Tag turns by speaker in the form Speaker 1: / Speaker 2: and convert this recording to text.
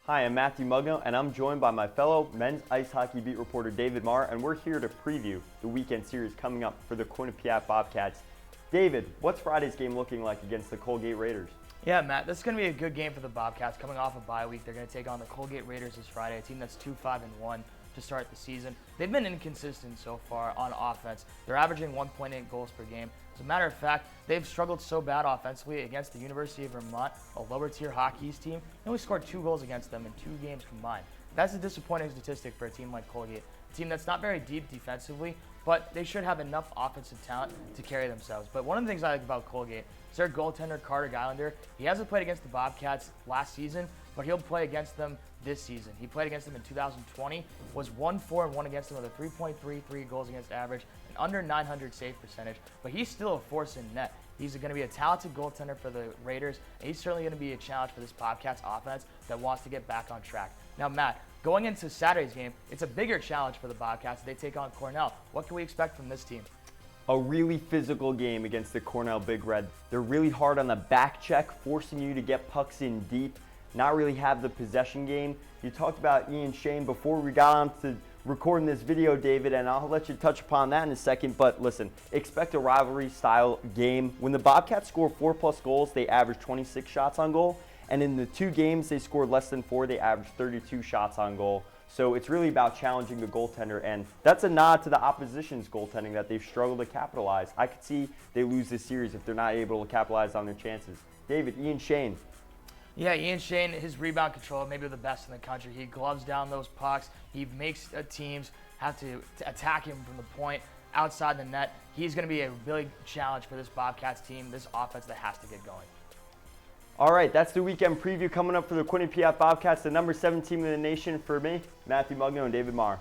Speaker 1: Hi, I'm Matthew Mugno, and I'm joined by my fellow men's ice hockey beat reporter David Marr, and we're here to preview the weekend series coming up for the Quinnipiac Bobcats. David, what's Friday's game looking like against the Colgate Raiders?
Speaker 2: Yeah, Matt, this is going to be a good game for the Bobcats. Coming off a bye week, they're going to take on the Colgate Raiders this Friday, a team that's 2-5-1 to start the season. They've been inconsistent so far on offense. They're averaging 1.8 goals per game. As a matter of fact, they've struggled so bad offensively against the University of Vermont, a lower-tier hockey team, and we scored 2 goals against them in 2 games combined. That's a disappointing statistic for a team like Colgate, a team that's not very deep defensively, but they should have enough offensive talent to carry themselves. But one of the things I like about Colgate is their goaltender, Carter Geilander. He hasn't played against the Bobcats last season, but he'll play against them this season. He played against them in 2020, was 1-4-1 against them with a 3.33 goals against average, and under 900 save percentage, but he's still a force in net. He's going to be a talented goaltender for the Raiders, and he's certainly going to be a challenge for this Bobcats offense that wants to get back on track. Now, Matt, going into Saturday's game, it's a bigger challenge for the Bobcats. They take on Cornell. What can we expect from this team?
Speaker 1: A really physical game against the Cornell Big Red. They're really hard on the back check, forcing you to get pucks in deep, not really have the possession game. You talked about Ian Shane before we got on to recording this video, David, and I'll let you touch upon that in a second. But listen, expect a rivalry-style game. When the Bobcats score 4+ goals, they average 26 shots on goal. And in the 2 games they scored less than 4, they averaged 32 shots on goal. So it's really about challenging the goaltender, and that's a nod to the opposition's goaltending that they've struggled to capitalize. I could see they lose this series if they're not able to capitalize on their chances. David, Ian Shane.
Speaker 2: Yeah, Ian Shane, his rebound control, maybe the best in the country. He gloves down those pucks. He makes teams have to attack him from the point outside the net. He's going to be a big challenge for this Bobcats team, this offense that has to get going.
Speaker 1: All right, that's the weekend preview coming up for the Quinnipiac Bobcats, the number 7 team in the nation. For me, Matthew Mugno and David Marr.